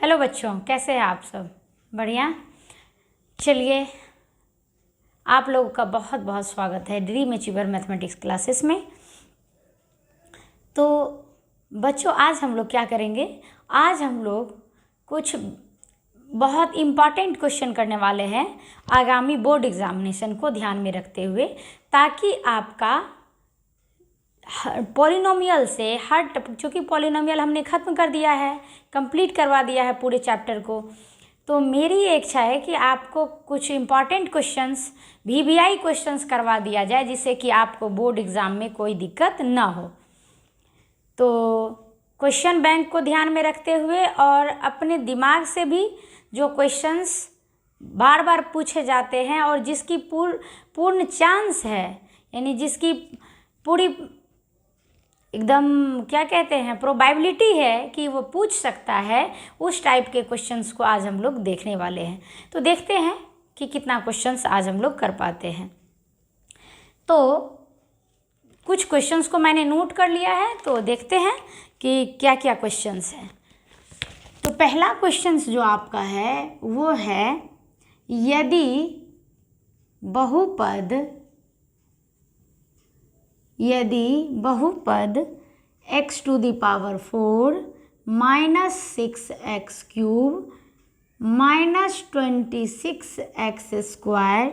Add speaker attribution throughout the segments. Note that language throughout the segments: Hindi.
Speaker 1: हेलो बच्चों, कैसे हैं आप सब? बढ़िया। चलिए, आप लोगों का बहुत बहुत स्वागत है ड्रीम अचीवर मैथमेटिक्स क्लासेस में। तो बच्चों, आज हम लोग क्या करेंगे? आज हम लोग कुछ बहुत इम्पॉर्टेंट क्वेश्चन करने वाले हैं आगामी बोर्ड एग्जामिनेशन को ध्यान में रखते हुए, ताकि आपका पॉलिनोमियल से हर चूँकि पॉलिनोमियल हमने ख़त्म कर दिया है, कंप्लीट करवा दिया है पूरे चैप्टर को। तो मेरी इच्छा है कि आपको कुछ इम्पॉर्टेंट क्वेश्चंस, वीवीआई क्वेश्चंस करवा दिया जाए, जिससे कि आपको बोर्ड एग्ज़ाम में कोई दिक्कत ना हो। तो क्वेश्चन बैंक को ध्यान में रखते हुए और अपने दिमाग से भी जो क्वेश्चंस बार बार पूछे जाते हैं और जिसकी पूर्ण चांस है, यानी जिसकी पूरी एकदम क्या कहते हैं प्रोबेबिलिटी है कि वो पूछ सकता है, उस टाइप के क्वेश्चंस को आज हम लोग देखने वाले हैं। तो देखते हैं कि कितना क्वेश्चंस आज हम लोग कर पाते हैं। तो कुछ क्वेश्चंस को मैंने नोट कर लिया है, तो देखते हैं कि क्या क्या क्वेश्चंस हैं। तो पहला क्वेश्चंस जो आपका है वो है, यदि बहुपद x to the power 4 minus 6x cube minus 26x square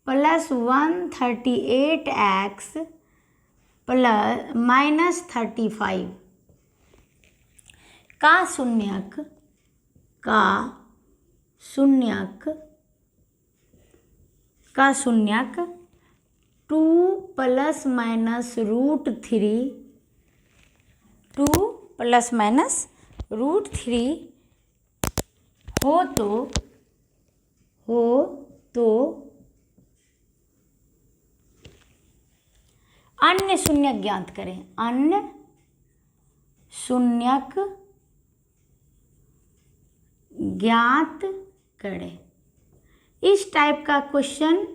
Speaker 1: plus 138x plus minus 35 का शून्यक 2 प्लस माइनस रूट थ्री हो तो अन्य शून्यक ज्ञात करें। अन्य शून्यक ज्ञात करें। इस टाइप का क्वेश्चन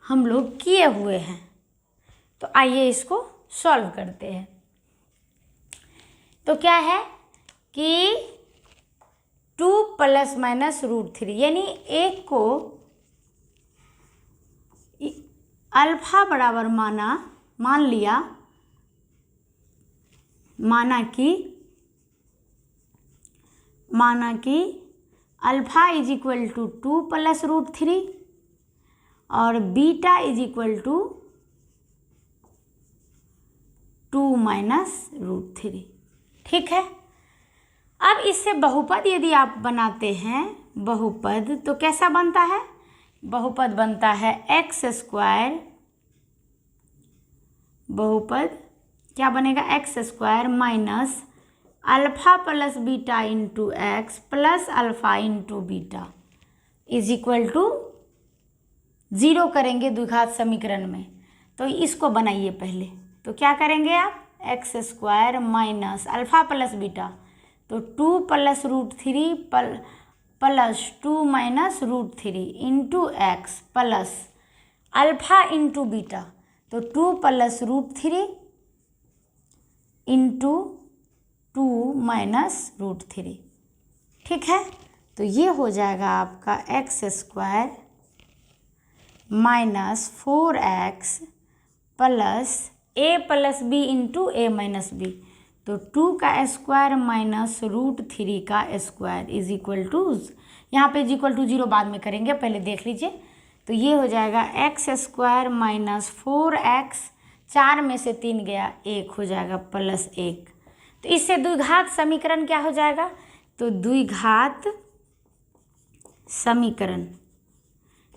Speaker 1: हम लोग किए हुए हैं, तो आइए इसको सॉल्व करते हैं। तो क्या है कि 2 प्लस माइनस रूट थ्री, यानी एक को अल्फा बराबर माना कि alpha is equal to 2 plus root three और beta is equal to 2 minus root three. ठीक है। अब इससे बहुपद यदि आप बनाते हैं बहुपद, तो कैसा बनता है? बहुपद बनता है एक्स स्क्वायर, बहुपद क्या बनेगा? X square minus alpha plus beta into x plus alpha into beta is equal to 0 करेंगे द्विघात समीकरण में। तो इसको बनाइए पहले। तो क्या करेंगे आप? X square minus alpha plus beta, तो 2 plus root three plus 2 minus root three into x plus alpha into beta, तो 2 plus root three into 2 minus root three. ठीक है। तो ये हो जाएगा आपका x square minus 4x plus a plus B into A minus B, तो 2 का स्क्वायर माइनस रूट थ्री का स्क्वायर इज इक्वल टू, यहाँ पे इज इक्वल टू 0 बाद में करेंगे, पहले देख लीजिए। तो ये हो जाएगा एक्स स्क्वायर माइनस 4x, 4 में से 3 गया, 1 हो जाएगा प्लस 1। तो इससे द्विघात समीकरण क्या हो जाएगा? तो द्विघात समीकरण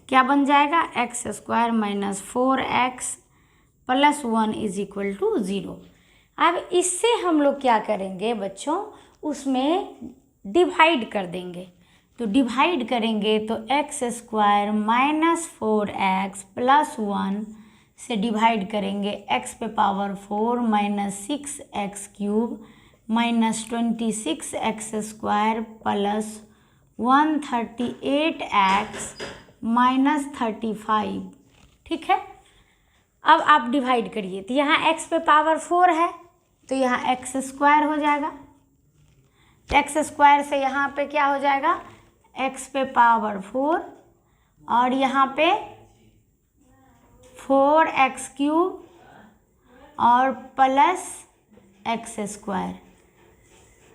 Speaker 1: क्या बन जाएगा? X square minus 4x plus 1 is equal to 0। अब इससे हम लोग क्या करेंगे बच्चों? उसमें डिवाइड कर देंगे। तो डिवाइड करेंगे तो x square minus 4x plus 1 से डिवाइड करेंगे एक्स पे power 4 minus 6x cube minus 26x square plus 138x minus 35। ठीक है। अब आप डिवाइड करिए, तो यहाँ x पे पावर 4 है, तो यहाँ एक्स स्क्वायर हो जाएगा। एक्स स्क्वायर से यहाँ पे क्या हो जाएगा, एक्स पे पावर 4 और यहाँ पे 4x³ और प्लस एक्स स्क्वायर,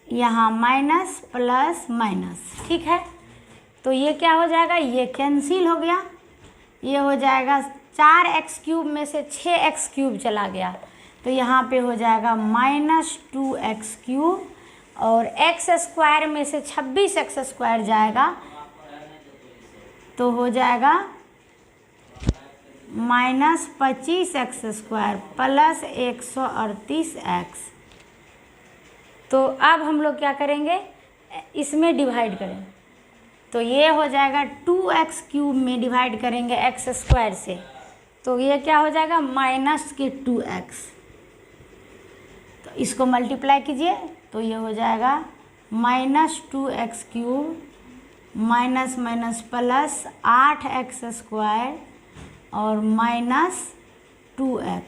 Speaker 1: यहाँ माइनस प्लस माइनस। ठीक है, तो ये क्या हो जाएगा, ये कैंसिल हो गया। ये हो जाएगा 4x³ में से 6x³ चला गया, तो यहाँ पे हो जाएगा -2x³ और एक्स स्क्वायर में से 26x² जाएगा तो हो जाएगा -25x² प्लस 138x। तो अब हम लोग क्या करेंगे, इसमें डिवाइड करेंगे, तो ये हो जाएगा 2x³ में डिवाइड करेंगे एक्स स्क्वायर से, तो ये क्या हो जाएगा -2x। तो इसको मल्टीप्लाई कीजिए तो ये हो जाएगा -2x³ minus minus plus 8x² और -2x,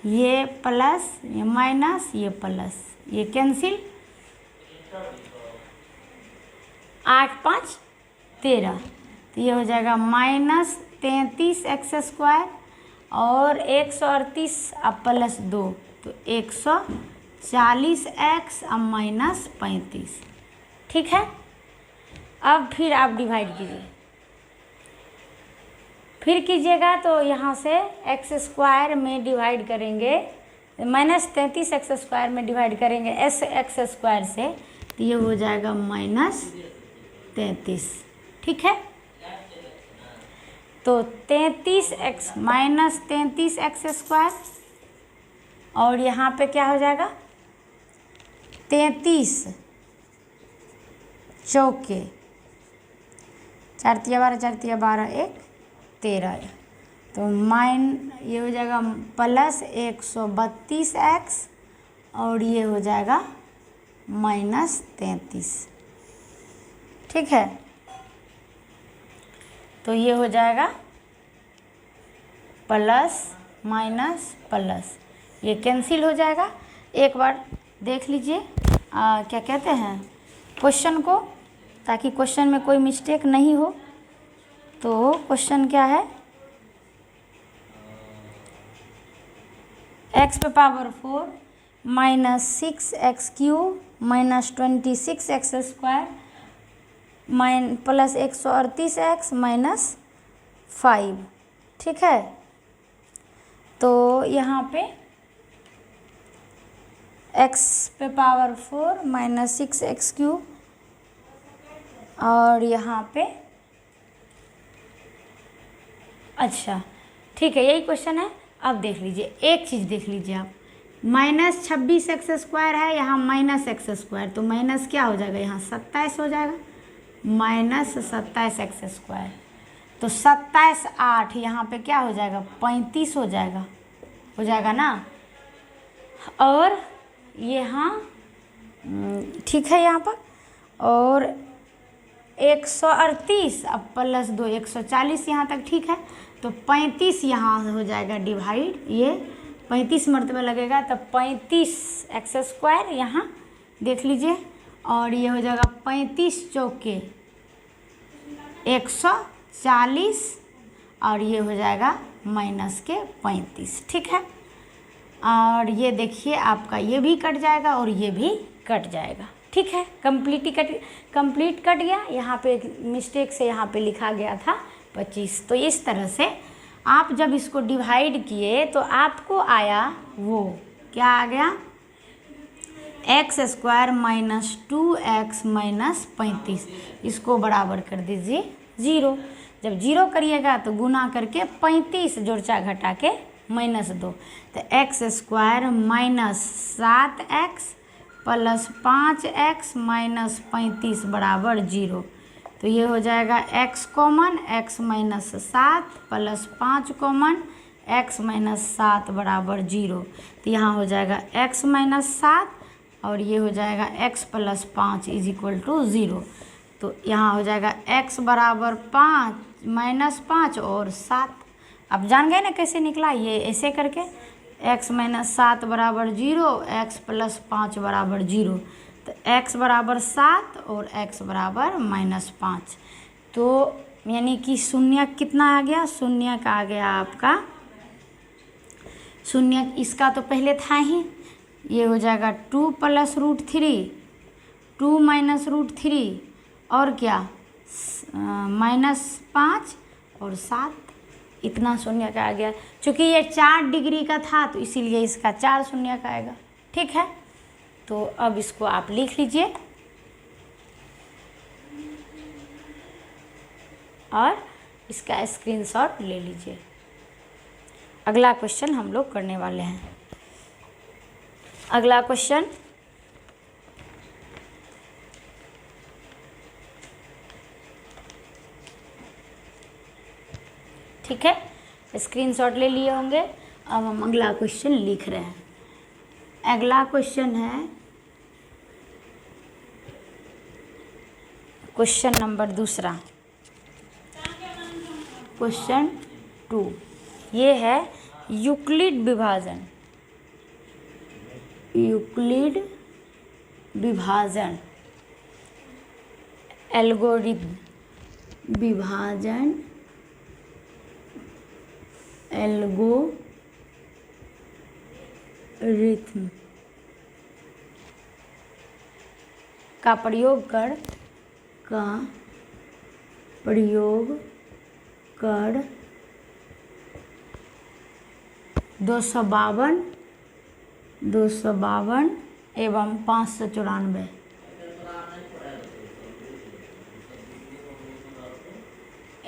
Speaker 1: ये प्लस ये माइनस ये प्लस, ये कैंसिल, 8 5 13, तो ये हो जाएगा -33x² और 138 अब प्लस 2 तो 140x अब -35। ठीक है, अब फिर आप डिवाइड कीजिए, फिर कीजिएगा तो यहाँ से x² में डिवाइड करेंगे, -33x² में डिवाइड करेंगे x² से, तो ये हो जाएगा -33। ठीक है, तो 33x -33x² और यहाँ पे क्या हो जाएगा 33 चौके 4 तिया 12 4 तिया 12 1 13, तो ये हो जाएगा प्लस 132x और ये हो जाएगा -33। ठीक है, तो ये हो जाएगा प्लस माइनस प्लस, ये कैंसिल हो जाएगा। एक बार देख लीजिए क्या कहते हैं क्वेश्चन को, ताकि क्वेश्चन में कोई मिस्टेक नहीं हो। तो क्वेश्चन क्या है, x पे power 4 -6x³ -26x² plus 138x -5। ठीक है, तो यहाँ पे x पे पावर 4 -6x³ और यहाँ पे अच्छा ठीक है, यही क्वेश्चन है। अब देख लीजिए, एक चीज़ देख लीजिए आप, -26x² है, यहाँ -x², तो माइनस क्या हो जाएगा, यहाँ 27 हो जाएगा, -27x², तो 27 8 यहाँ पे क्या हो जाएगा 35 हो जाएगा ना। और यहाँ ठीक है, यहाँ पर और 138 अब प्लस 2 140 यहाँ तक। ठीक है, तो 35 यहाँ हो जाएगा डिवाइड, ये 35 मरतबा लगेगा, तो 35x² यहाँ देख लीजिए, और ये हो जाएगा 35 चौके 140 और ये हो जाएगा -35। ठीक है, और ये देखिए आपका ये भी कट जाएगा और ये भी कट जाएगा। ठीक है, कंप्लीट कट गया। यहाँ पे मिस्टेक से यहाँ पे लिखा गया था 25। तो इस तरह से आप जब इसको डिवाइड किए तो आपको आया वो क्या आ गया, x² -2x -35, इसको बराबर कर दीजिए 0। जब 0 करिएगा तो गुना करके 35 जोड़चा घटा के -2, तो x² -7x प्लस 5x -35 बराबर 0। तो ये हो जाएगा x common x -7 plus 5 common x -7 बराबर 0। तो यहाँ हो जाएगा x -7 और ये हो जाएगा x प्लस 5 = 0। तो यहाँ हो जाएगा x बराबर 5 -5 और 7। अब जान गए ना कैसे निकला, ये ऐसे करके x -7 बराबर 0, x प्लस 5 बराबर 0। तो तो x बराबर 7 और x बराबर -5। तो यानी कि शून्य कितना आ गया, शून्य का आ गया आपका, शून्य इसका तो पहले था ही, ये हो जाएगा 2 + √3, 2 - √3 और क्या -5 और 7, इतना शून्य का आ गया। चूँकि ये 4 डिग्री का था तो इसीलिए इसका 4 शून्य का आएगा। ठीक है, तो अब इसको आप लिख लीजिए और इसका स्क्रीनशॉट ले लीजिए। अगला क्वेश्चन हम लोग करने वाले हैं। अगला क्वेश्चन, ठीक है, स्क्रीनशॉट ले लिए होंगे। अब हम अगला क्वेश्चन लिख रहे हैं। अगला क्वेश्चन है क्वेश्चन नंबर 2, क्वेश्चन 2। ये है यूक्लिड विभाजन, यूक्लिड विभाजन एल्गोरिथम, विभाजन एल्गोरिथम का प्रयोग कर 252 एवं 594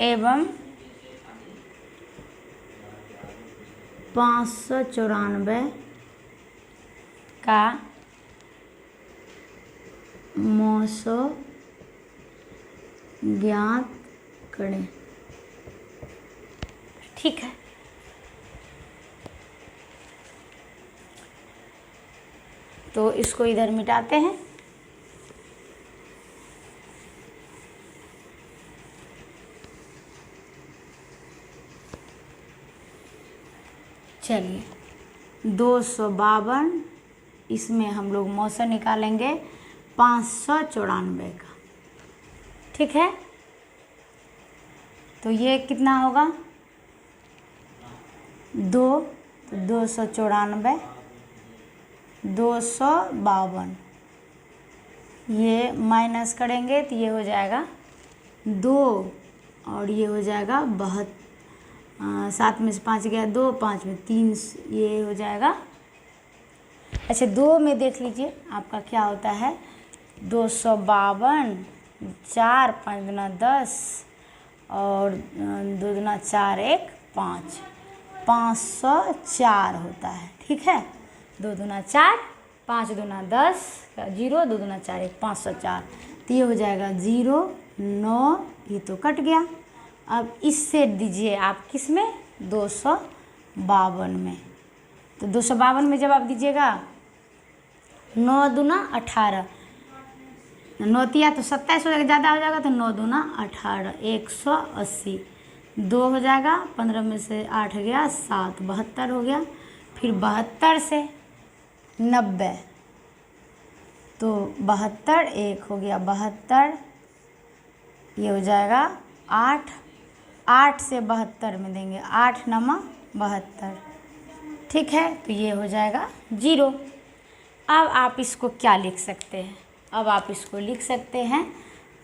Speaker 1: एवं 594 का मौसो ज्ञात करें। ठीक है, तो इसको इधर मिटाते हैं। चलिए 252, इसमें हम लोग मौसम निकालेंगे 594 का। ठीक है, तो ये कितना होगा 2, तो 294, 252, ये माइनस करेंगे तो ये हो जाएगा 2 और ये हो जाएगा 7 में से 5 गया 2, 5 में 3, ये हो जाएगा। अच्छा 2 में देख लीजिए आपका क्या होता है, 252, 4, 5 दूना 10 और 2 दूना 4, 1, 5, 504 होता है। ठीक है, 2 दूना 4, 5 दूना 10, 0, 2 दूना 4, 1, 504। तो ये हो जाएगा 0, 9, ये तो कट गया। अब इससे दीजिए आप किस में, 252 में। तो 252 में जब आप दीजिएगा 9 दूना 18, 9 तिया तो 27 हो जाएगा, ज़्यादा हो जाएगा तो 9 दूना 18, 180, 2 हो जाएगा, 15 में से 8 गया 7, 72 हो गया। फिर 72 से 90, तो 72, 1 हो गया 72, ये हो जाएगा 8, 8 से 72 में देंगे, 8 9 72। ठीक है, तो ये हो जाएगा 0। अब आप इसको क्या लिख सकते हैं, अब आप इसको लिख सकते हैं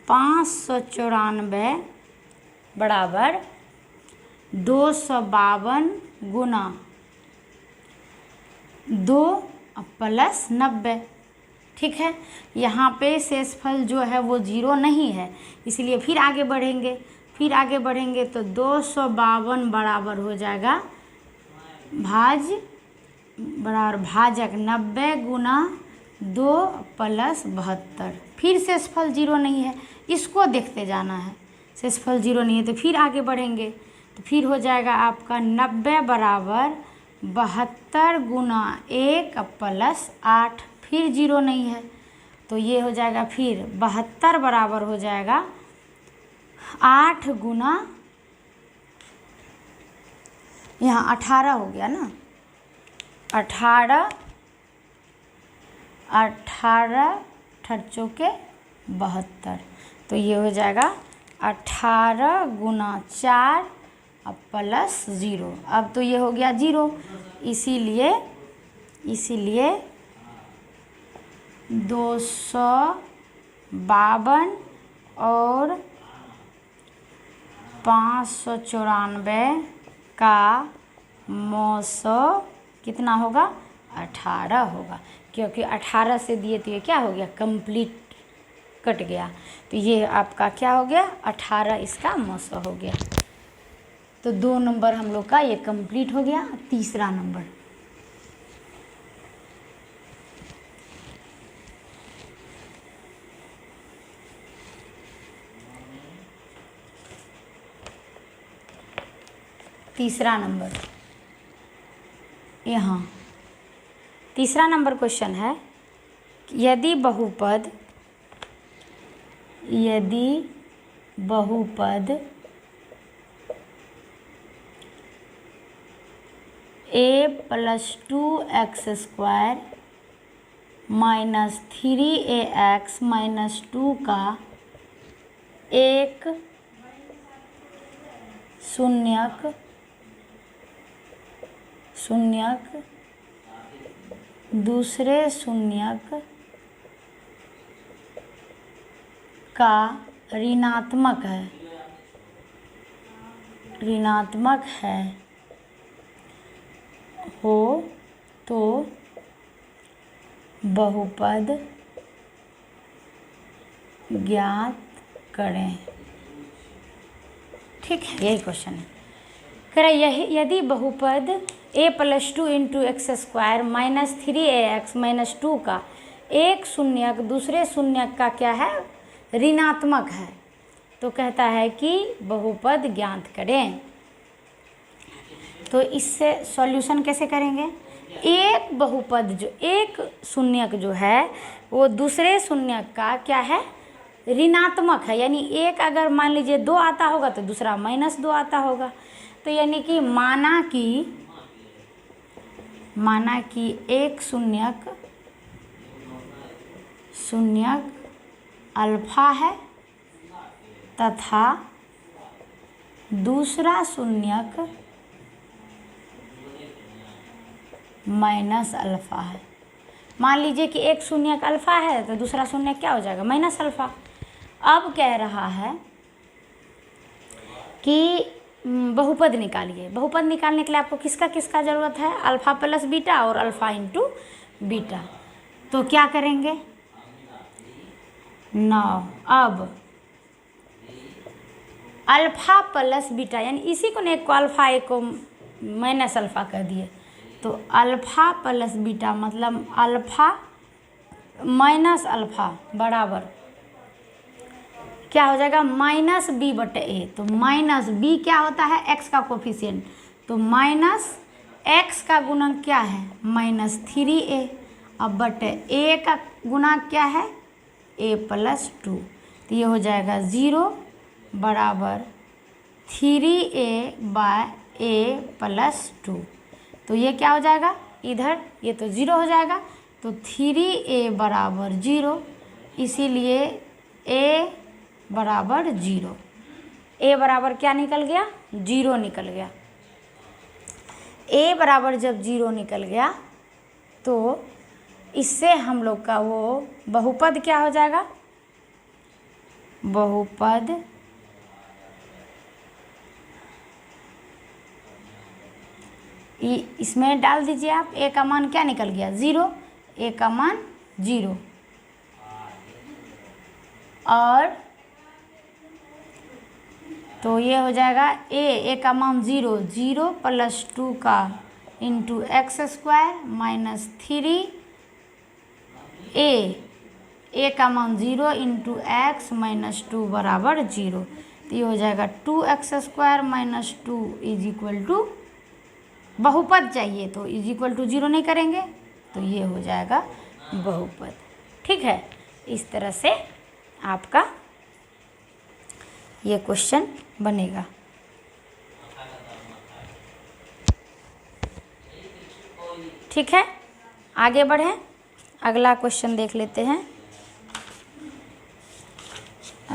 Speaker 1: 594 बराबर 252 गुना 2 + 90। ठीक है, यहाँ पे शेषफल जो है वो 0 नहीं है, इसलिए फिर आगे बढ़ेंगे, तो 252 बराबर हो जाएगा भाजक 90 गुना 2 + 72। फिर शेषफल 0 नहीं है, इसको देखते जाना है। शेषफल 0 नहीं है तो फिर आगे बढ़ेंगे, तो फिर हो जाएगा आपका 90 बराबर 72 गुना 1 + 8। फिर 0 नहीं है तो ये हो जाएगा, फिर 72 बराबर हो जाएगा 8 गुना, यहाँ 18 हो गया ना, 18 8 चौके 72। तो ये हो जाएगा 18 गुना 4 अब प्लस 0। अब तो ये हो गया 0, इसीलिए 252 और 594 का मौसौ कितना होगा? 18 होगा, क्योंकि 18 से दिए तो ये क्या हो गया? कंप्लीट कट गया। तो ये आपका क्या हो गया? 18 इसका मौसौ हो गया। तो 2 नंबर हम लोग का ये कंप्लीट हो गया। तीसरा नंबर, यहाँ तीसरा नंबर क्वेश्चन है, यदि बहुपद a + 2x² - 3ax - 2 का एक शून्यक दूसरे शून्यक का ऋणात्मक है हो तो बहुपद ज्ञात करें। ठीक है, यही क्वेश्चन है। कह रहा है यदि बहुपद a + 2 × x² - 3ax - 2 का एक शून्यक दूसरे शून्यक का क्या है? ऋणात्मक है, तो कहता है कि बहुपद ज्ञात करें। तो इससे सॉल्यूशन कैसे करेंगे? एक बहुपद जो एक शून्यक जो है वो दूसरे शून्यक का क्या है? ऋणात्मक है। यानी एक अगर मान लीजिए 2 आता होगा तो दूसरा -2 आता होगा। तो यानी कि माना कि एक शून्यक अल्फा है तथा दूसरा शून्यक माइनस अल्फा है। मान लीजिए कि एक शून्यक अल्फा है तो दूसरा शून्यक क्या हो जाएगा? Minus alpha. अब कह रहा है कि बहुपद निकालिए। बहुपद निकालने के लिए आपको किसका ज़रूरत है? अल्फ़ा + बीटा और अल्फ़ा × बीटा। तो क्या करेंगे? 9। अब अल्फ़ा + बीटा यानी इसी को एक को अल्फ़ा एक को माइनस अल्फ़ा कर दिए, तो अल्फ़ा + बीटा मतलब अल्फ़ा माइनस अल्फ़ा बराबर क्या हो जाएगा? -b/a। तो -b क्या होता है? x का कोफिशिएंट। तो -x का गुणक क्या है? -3a। अब बटे a का गुणक क्या है? a + 2। तो ये हो जाएगा 0 बराबर 3a/a + 2। तो ये क्या हो जाएगा? इधर ये तो 0 हो जाएगा, तो 3a बराबर 0, इसीलिए a बराबर 0। a बराबर क्या निकल गया? 0 निकल गया। a बराबर जब 0 निकल गया तो इससे हम लोग का वो बहुपद क्या हो जाएगा? बहुपद इसमें डाल दीजिए आप। a का मान क्या निकल गया? 0। a का मान 0 और तो ये हो जाएगा a का मान 0 + 2 का × x² - 3a का मान 0 × x - 2 बराबर 0। तो ये हो जाएगा 2x² - 2 = बहुपद चाहिए तो = 0 नहीं करेंगे, तो ये हो जाएगा बहुपद। ठीक है, इस तरह से आपका ये क्वेश्चन बनेगा। ठीक है, आगे बढ़ें, अगला क्वेश्चन देख लेते हैं।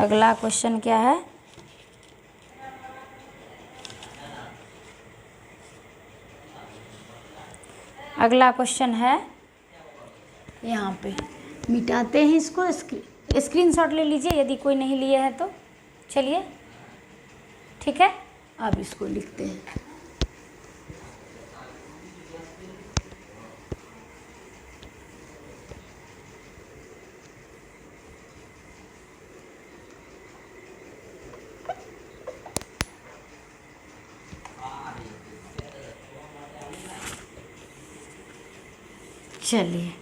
Speaker 1: अगला क्वेश्चन क्या है? अगला क्वेश्चन है यहाँ पे, मिटाते हैं इसको, स्क्रीनशॉट ले लीजिए यदि कोई नहीं लिए है तो। चलिए ठीक है, अब इसको लिखते हैं। चलिए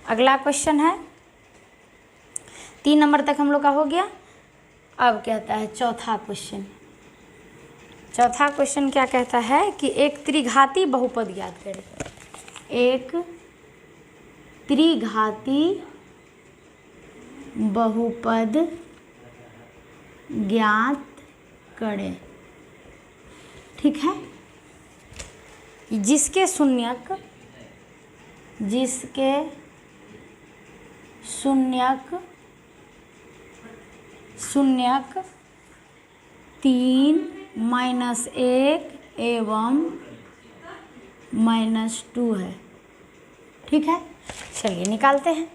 Speaker 1: अगला क्वेश्चन है, 3 नंबर तक हम लोग का हो गया। अब कहता है चौथा क्वेश्चन। चौथा क्वेश्चन क्या कहता है कि एक त्रिघाती बहुपद ज्ञात करें। एक त्रिघाती बहुपद ज्ञात करें, ठीक है, जिसके शून्यक 3 -1 एवं -2 है, ठीक है। चलिए निकालते हैं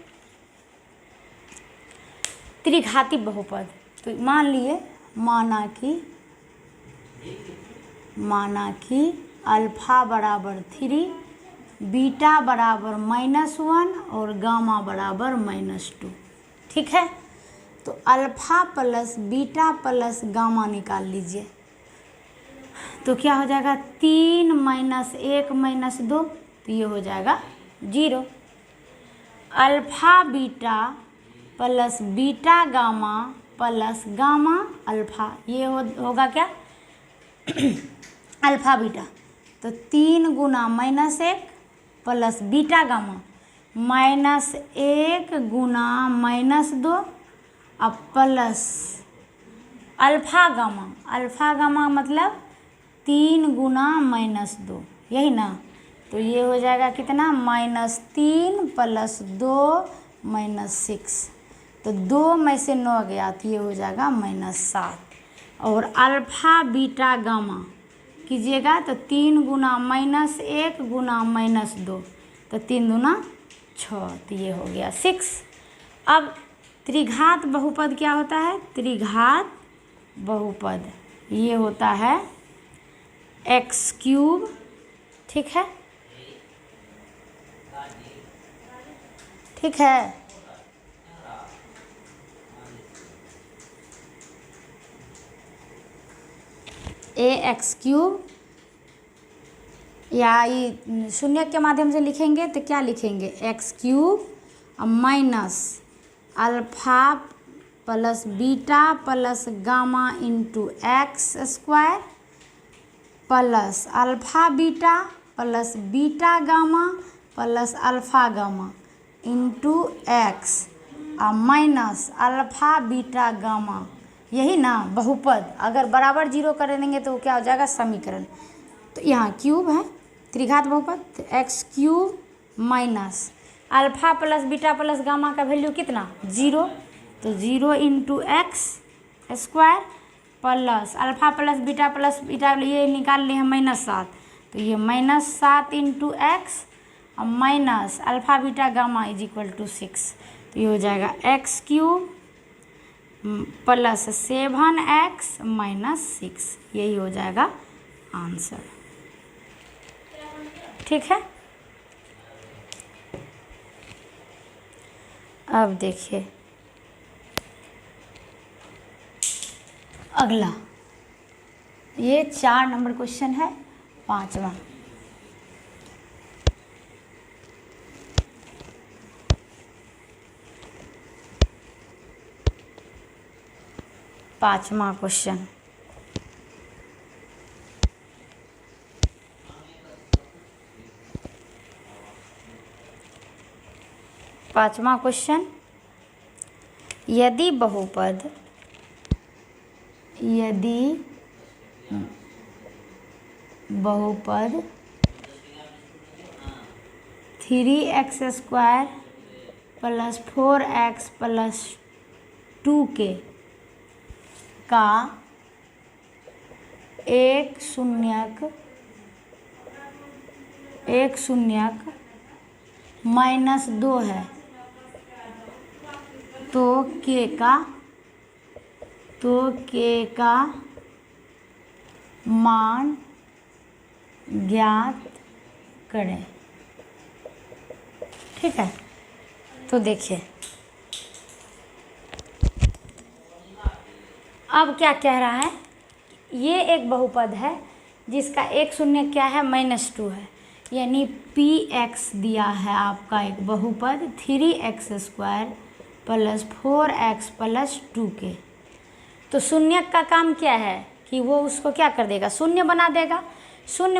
Speaker 1: त्रिघाती बहुपद। तो मान लिए, माना कि अल्फा बराबर 3, बीटा बराबर -1 और गामा बराबर -2, ठीक है। तो alpha plus beta plus gamma निकाल लीजिए। तो क्या हो जाएगा, 3 -1 -2, तो ये हो जाएगा 0। Alpha beta plus beta gamma plus gamma alpha, ये होगा क्या अल्फा बीटा। तो 3 गुना -1 प्लस बीटा गामा -1 गुना -2 अब प्लस अल्फा गामा मतलब 3 गुना -2, यही ना। तो ये हो जाएगा कितना, -3 प्लस 2 -6। तो 2 में से 9 गया तो ये हो जाएगा -7। और अल्फा बीटा गामा कीजिएगा तो 3 गुना -1 गुना -2, तो 3 दूना 6, तो ये हो गया 6। अब त्रिघात बहुपद क्या होता है? त्रिघात बहुपद ये होता है x3, ठीक है, ठीक है। ax3, या ये शून्य के माध्यम से लिखेंगे तो क्या लिखेंगे, x3 minus alpha plus beta plus gamma into x² plus alpha beta plus beta gamma plus alpha gamma into x minus alpha beta gamma, यही ना बहुपद। अगर बराबर 0 कर देंगे तो क्या हो जाएगा, समीकरण। तो यहाँ क्यूब है त्रिघात बहुपद, तो x³ minus alpha plus beta plus gamma का वैल्यू कितना, 0, तो 0 into x² plus alpha plus beta ये निकाल लिए हैं -7, तो ये -7 into x minus alpha beta gamma is equal to 6। तो ये हो जाएगा x³ प्लस 7x माइनस 6, यही हो जाएगा आंसर, ठीक है। अब देखिए अगला, ये 4 नंबर क्वेश्चन है, 5वां। पाँचवा क्वेश्चन, पाँचवा क्वेश्चन, यदि बहुपद 3x² plus 4x plus 2k का एक शून्यक -2 है, तो k का मान ज्ञात करें। ठीक है, तो देखिए अब क्या कह रहा है, ये एक बहुपद है जिसका एक शून्य क्या है, -2 है, यानी px दिया है आपका एक बहुपद 3x² + 4x + 2k। तो शून्य का काम क्या है कि वो उसको क्या कर देगा, शून्य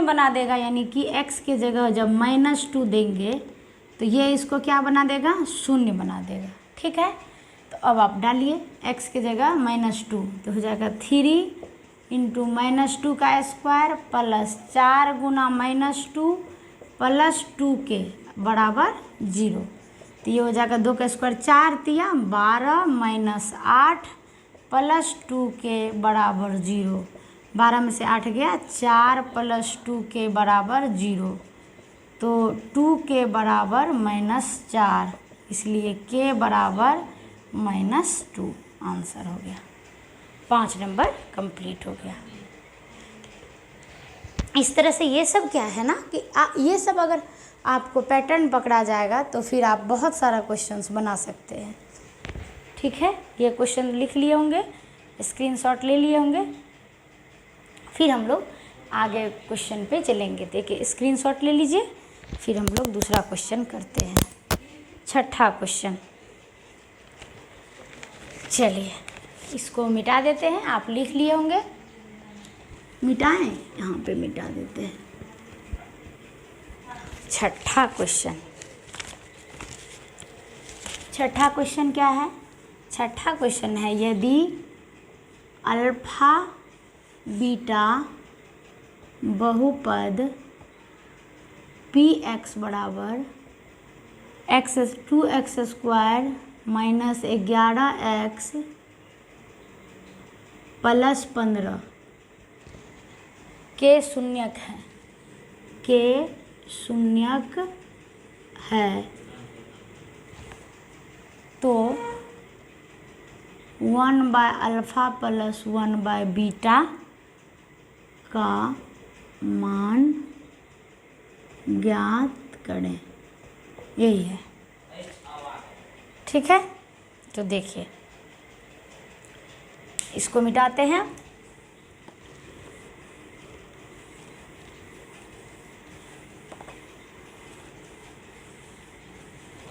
Speaker 1: बना देगा, यानी कि x की जगह जब -2 देंगे तो ये इसको क्या बना देगा, शून्य बना देगा। ठीक है, तो अब आप डालिए x की जगह -2, तो हो जाएगा 3 × -2 का स्क्वायर प्लस 4 गुना -2 प्लस 2k बराबर 0। तो ये हो जाएगा 2 का स्क्वायर 4 तिया 12 - 8 प्लस 2k बराबर 0। 12 में से 8 गया 4 प्लस 2k बराबर 0, तो 2k बराबर -4, इसलिए k बराबर -2 आंसर हो गया। 5 नंबर कंप्लीट हो गया। इस तरह से ये सब क्या है ना कि ये सब अगर आपको पैटर्न पकड़ा जाएगा तो फिर आप बहुत सारा क्वेश्चंस बना सकते हैं। ठीक है, ये क्वेश्चन लिख लिए होंगे, स्क्रीनशॉट ले लिए होंगे, फिर हम लोग आगे क्वेश्चन पे चलेंगे। देखिए स्क्रीनशॉट ले लीजिए, फिर हम लोग दूसरा क्वेश्चन करते हैं। 6ठा क्वेश्चन, चलिए इसको मिटा देते हैं, आप लिख लिए होंगे, मिटाएं, यहाँ पे मिटा देते हैं। 6ठा क्वेश्चन, 6ठा क्वेश्चन क्या है, 6ठा क्वेश्चन है यदि अल्फा बीटा बहुपद px बराबर 2x² - 11x + 15 के शून्यक है, तो 1/α + 1/बीटा का मान ज्ञात करें, यही है। ठीक है, तो देखिए इसको मिटाते हैं।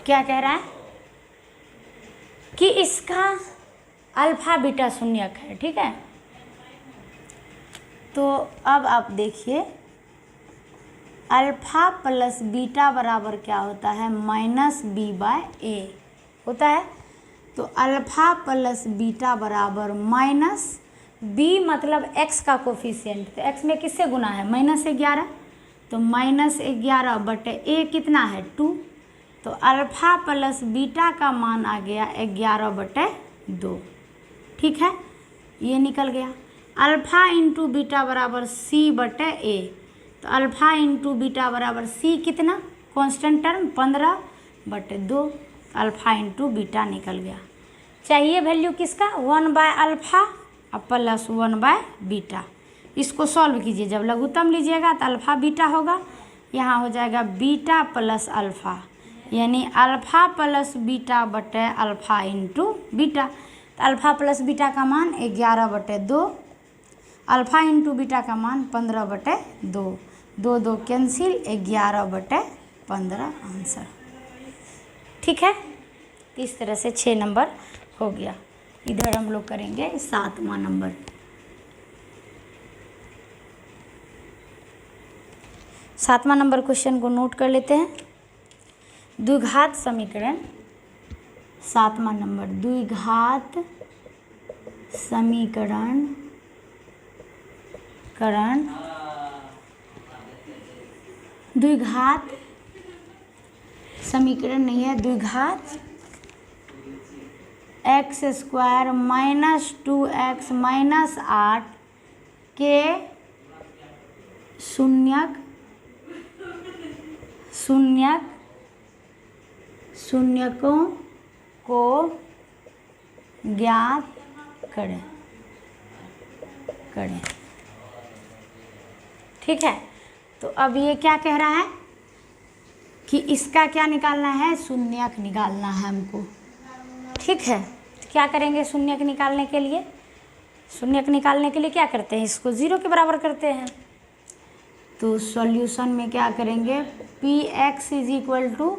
Speaker 1: क्या कह रहा है कि इसका अल्फा बीटा शून्यक है। ठीक है, तो अब आप देखिए अल्फा प्लस बीटा बराबर क्या होता है, -b/a होता है। तो अल्फा प्लस बीटा बराबर -b मतलब x का कोफिशिएंट, तो x में किससे गुना है, -11, तो -11/a कितना है 2, तो अल्फा प्लस बीटा का मान आ गया 11/2। ठीक है, ये निकल गया। अल्फा इंटू बीटा बराबर c/a, तो अल्फा इंटू बीटा बराबर c कितना, constant term 15/2, alpha into beta निकल गया। चाहिए वैल्यू किसका, 1/α और प्लस 1/बीटा। इसको सॉल्व कीजिए, जब लघुत्तम लीजिएगा तो अल्फा बीटा होगा, यहाँ हो जाएगा बीटा प्लस अल्फा, यानी अल्फा प्लस बीटा बटे अल्फा इंटू बीटा। तो अल्फा प्लस बीटा का मान 11/2, अल्फा इंटू बीटा का मान 15/2, 2 कैंसिल, 11/15 आंसर। ठीक है, इस तरह से 6 नंबर हो गया। इधर हम लोग करेंगे 7वां नंबर। 7वां नंबर क्वेश्चन को नोट कर लेते हैं। द्विघात समीकरण, 7वां नंबर, द्विघात समीकरण द्विघात समीकरण नहीं है, द्विघात x square minus 2x minus 8 के शून्यकों को ज्ञात करें। ठीक है, तो अब ये क्या कह रहा है कि इसका क्या निकालना है, शून्यक निकालना है हमको। ठीक है, तो क्या करेंगे शून्यक निकालने के लिए? शून्यक निकालने के लिए क्या करते हैं, इसको 0 के बराबर करते हैं। तो सॉल्यूशन में क्या करेंगे, P x is equal to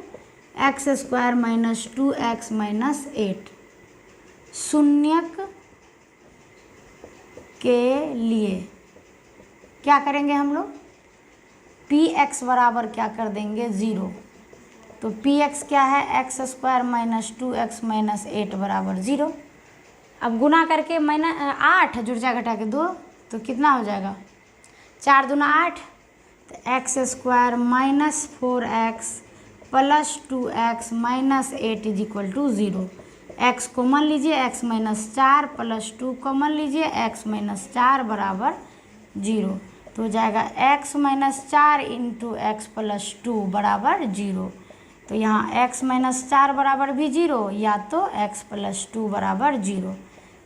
Speaker 1: x square minus 2x minus 8 शून्यक के लिए क्या करेंगे हम लोग, पी एक्स बराबर क्या कर देंगे 0। तो पी एक्स क्या है, x square minus 2x minus 8 बराबर 0। अब गुना करके -8 जुड़ जाएगा घटा के 2, तो कितना हो जाएगा 4 दूना 8, तो x square minus 4x plus 2x minus 8 is equal to 0। X common लीजिए, x माइनस 4 प्लस 2 कॉमन लीजिए, x माइनस 4 बराबर 0। तो हो जाएगा x minus 4 into x plus 2 बराबर 0। तो यहाँ x माइनस 4 बराबर भी 0 या तो x प्लस 2 बराबर 0।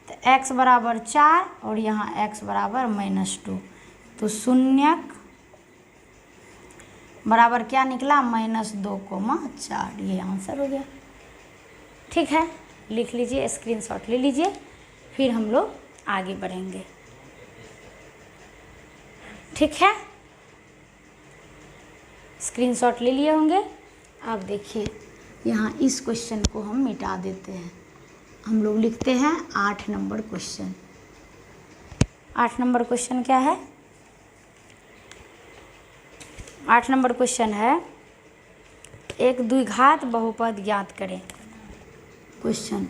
Speaker 1: तो x बराबर 4 और यहाँ x बराबर -2। तो शून्यक बराबर क्या निकला, -2,4। ये आंसर हो गया। ठीक है, लिख लीजिए, स्क्रीनशॉट ले लीजिए, फिर हम लोग आगे बढ़ेंगे। ठीक है, स्क्रीनशॉट ले लिए होंगे। अब देखिए यहाँ इस क्वेश्चन को हम मिटा देते हैं, हम लोग लिखते हैं 8 नंबर क्वेश्चन। 8 नंबर क्वेश्चन क्या है, 8 नंबर क्वेश्चन है एक द्विघात बहुपद ज्ञात करें। क्वेश्चन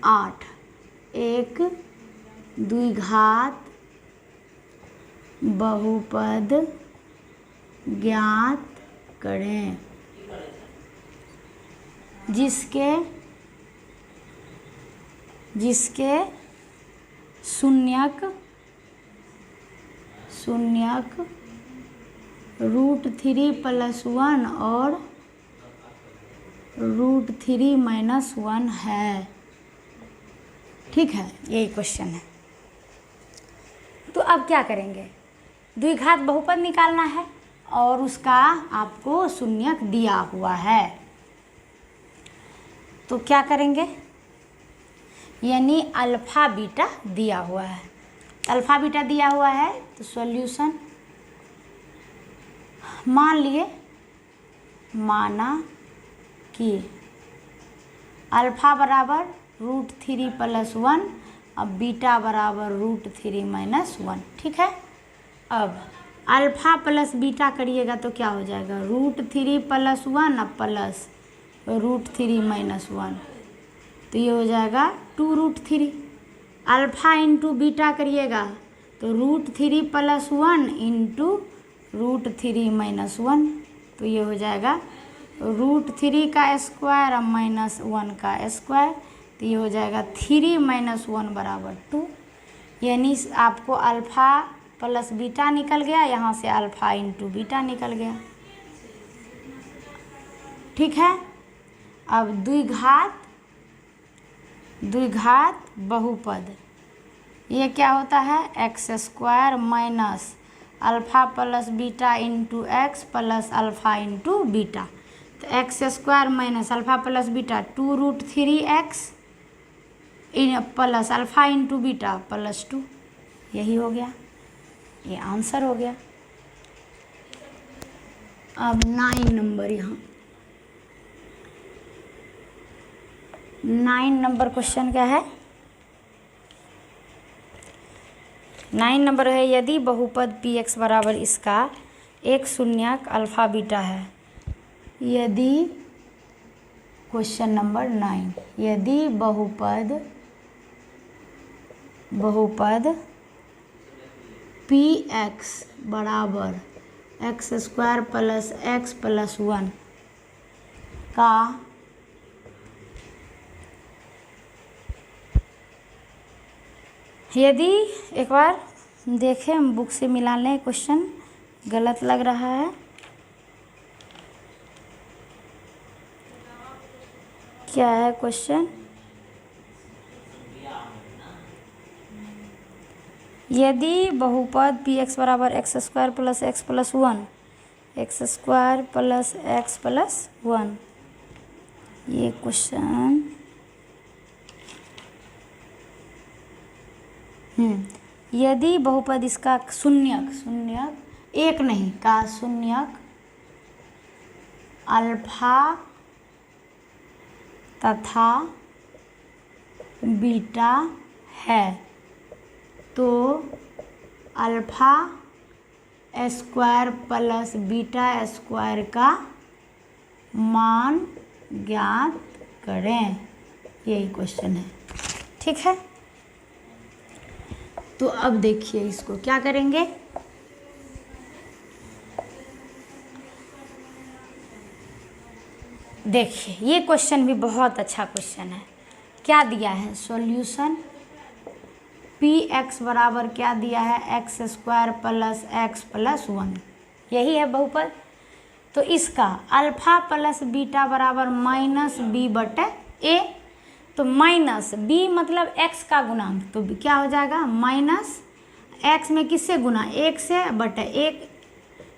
Speaker 1: 8, एक द्विघात बहुपद ज्ञात करें जिसके शून्यक √3 + 1 और √3 - 1 है। ठीक है, यही क्वेश्चन है। तो अब क्या करेंगे, द्विघात बहुपद निकालना है और उसका आपको शून्यक दिया हुआ है। तो क्या करेंगे, यानी अल्फ़ा बीटा दिया हुआ है। अल्फ़ा बीटा दिया हुआ है तो सॉल्यूशन माना कि अल्फ़ा बराबर √3 + 1, अब बीटा बराबर √3 - 1। ठीक है, अब अल्फ़ा प्लस बीटा करिएगा तो क्या हो जाएगा, √3 + 1 अब प्लस √3 - 1, तो ये हो जाएगा 2√3। अल्फ़ा इंटू बीटा करिएगा तो √3 + 1 इंटू √3 - 1, तो ये हो जाएगा √3 का स्क्वायर अब -1 का स्क्वायर, तो ये हो जाएगा 3 - 1 बराबर 2। यानी आपको अल्फ़ा प्लस बीटा निकल गया, यहाँ से अल्फ़ा इंटू बीटा निकल गया। ठीक है, अब द्विघात बहुपद ये क्या होता है, x square minus alpha plus beta into x plus alpha into beta. तो x square minus alpha plus beta 2√3x plus alpha into beta plus 2, यही हो गया, ये आंसर हो गया। अब 9 नंबर, यहाँ 9 नंबर क्वेश्चन क्या है, 9 नंबर है यदि बहुपद px बराबर इसका एक शून्यक अल्फ़ा बीटा है। यदि क्वेश्चन नंबर 9, यदि बहुपद px बराबर x² प्लस x प्लस 1 का यदि एक बार देखें, हम बुक से मिला लें, क्वेश्चन गलत लग रहा है। क्या है क्वेश्चन? यदि बहुपद पी एक्स बराबर x square plus x plus one, x square plus x plus one, ये क्वेश्चन यदि बहुपद इसका शून्यक एक नहीं का शून्यक अल्फा तथा बीटा है तो alpha square plus beta square का मान ज्ञात करें। यही क्वेश्चन है, ठीक है। तो अब देखिए इसको क्या करेंगे। देखिए ये क्वेश्चन भी बहुत अच्छा क्वेश्चन है। क्या दिया है? सॉल्यूशन पी एक्स बराबर क्या दिया है? एक्स स्क्वायर प्लस वन, यही है बहुपद। तो इसका अल्फा प्लस बीटा बराबर माइनस बी बटे ए। तो माइनस बी मतलब एक्स का गुणांक, तो क्या हो जाएगा? माइनस एक्स में किससे गुना? एक से, बटे एक,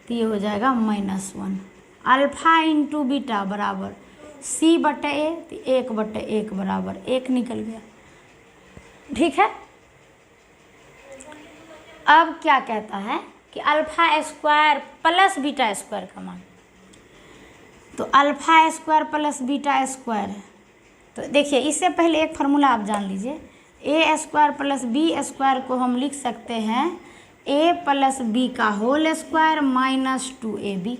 Speaker 1: तो ये हो जाएगा minus one. Alpha into beta बराबर सी बटे ए, तो एक बटे एक बराबर एक निकल गया, ठीक है। अब क्या कहता है कि alpha square plus beta square का मान। तो alpha square plus beta square है, तो देखिए इससे पहले एक फार्मूला आप जान लीजिए। A square plus B square को हम लिख सकते हैं ए प्लस बी का होल स्क्वायर माइनस 2ab,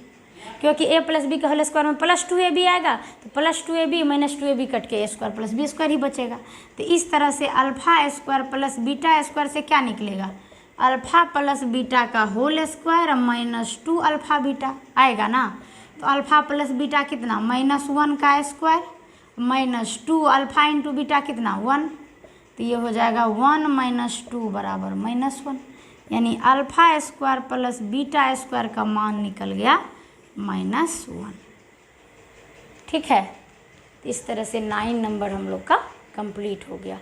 Speaker 1: क्योंकि ए प्लस बी का होल स्क्वायर में प्लस 2ab आएगा, तो plus 2ab minus 2ab cut के A square plus B square ही बचेगा। तो इस तरह से alpha square plus beta square से क्या निकलेगा? अल्फा प्लस बीटा का whole square minus 2 alpha beta आएगा ना। तो अल्फा प्लस बीटा कितना? माइनस 1 का square minus 2 alpha into beta कितना? 1, तो ये हो जाएगा 1 माइनस 2 बराबर माइनस 1, यानी alpha square plus beta square का मान निकल गया माइनस 1, ठीक है। इस तरह से 9 नंबर हम लोग का कंप्लीट हो गया।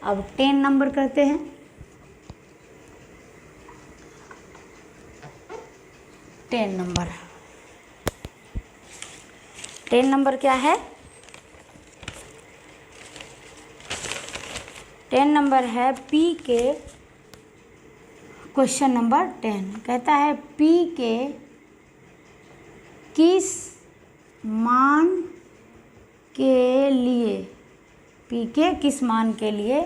Speaker 1: अब 10 नंबर करते हैं। 10 नंबर क्या है? 10 नंबर है P के, क्वेश्चन नंबर 10 कहता है P के किस मान के लिए, P के किस मान के लिए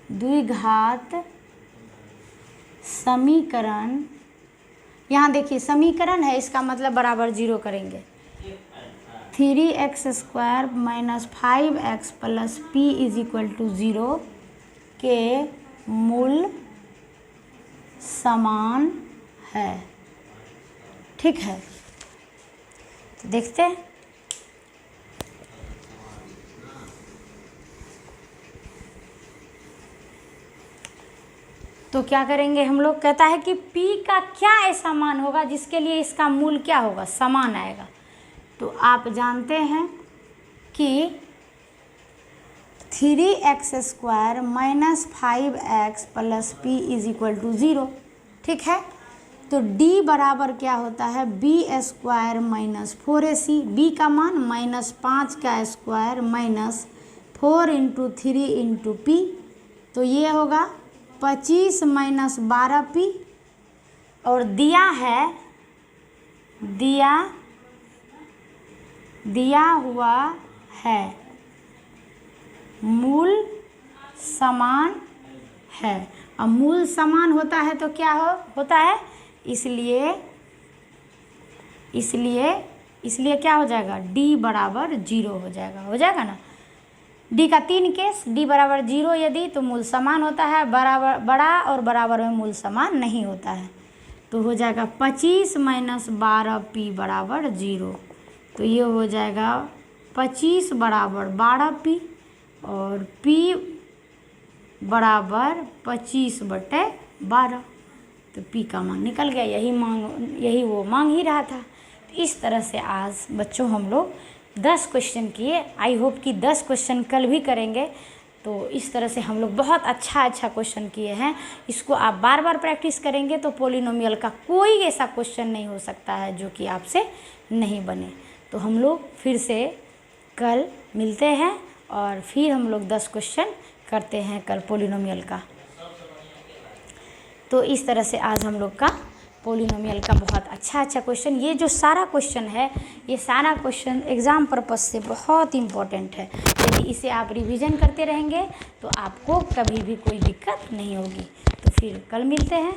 Speaker 1: द्विघात समीकरण, यहाँ देखिए समीकरण है, इसका मतलब बराबर 0 करेंगे। 3x square minus 5x plus p is equal to 0 के मूल समान है, ठीक है। तो देखते हैं। तो क्या करेंगे हम लोग? कहता है कि p का क्या ऐसा मान होगा जिसके लिए इसका मूल क्या होगा? समान आएगा। तो आप जानते हैं कि 3x square minus 5x plus p is equal to 0, ठीक है। तो d बराबर क्या होता है? b square minus 4ac, b का मान माइनस 5 का square minus 4 into 3 into p, तो ये होगा 25 माइनस 12p। और दिया है, दिया हुआ है मूल समान है। अब मूल समान होता है तो क्या होता है? इसलिए क्या हो जाएगा? d बराबर 0 हो जाएगा ना। d का 3 केस, d बराबर 0 यदि तो मूल समान होता है, बड़ा और बराबर में मूल समान नहीं होता है। तो हो जाएगा 25 माइनस 12p बराबर 0, तो ये हो जाएगा 25 बराबर 12p और p बराबर 25/12। तो पी का मान निकल गया, यही वो मांग ही रहा था। तो इस तरह से आज बच्चों हम लोग 10 क्वेश्चन किए। आई होप कि 10 क्वेश्चन कल भी करेंगे। तो इस तरह से हम लोग बहुत अच्छा क्वेश्चन किए हैं। इसको आप बार बार प्रैक्टिस करेंगे तो पॉलिनोमियल का कोई ऐसा क्वेश्चन नहीं हो सकता है जो कि आपसे नहीं बने। तो हम लोग फिर से कल मिलते हैं और फिर हम लोग 10 क्वेश्चन करते हैं कल पॉलिनोमियल का। तो इस तरह से आज हम लोग का पॉलिनोमियल का बहुत अच्छा क्वेश्चन, ये जो सारा क्वेश्चन है, ये सारा क्वेश्चन एग्ज़ाम पर्पस से बहुत इम्पोर्टेंट है। यदि इसे आप रिवीजन करते रहेंगे तो आपको कभी भी कोई दिक्कत नहीं होगी। तो फिर कल मिलते हैं,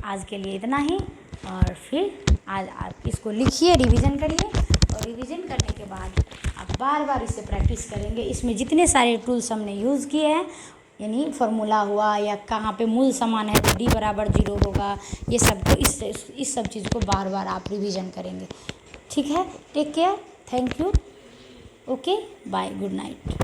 Speaker 1: आज के लिए इतना ही। और फिर आज आप इसको लिखिए, रिवीजन करिए, और रिवीजन करने के बाद आप बार बार इसे प्रैक्टिस करेंगे। इसमें जितने सारे टूल्स हमने यूज़ किए हैं, यानी फार्मूला हुआ या कहाँ पे मूल समान है तो d बराबर 0 होगा, ये सब को इस सब चीज़ को बार बार आप रिवीजन करेंगे। ठीक है, take care, thank you, okay, bye, good night.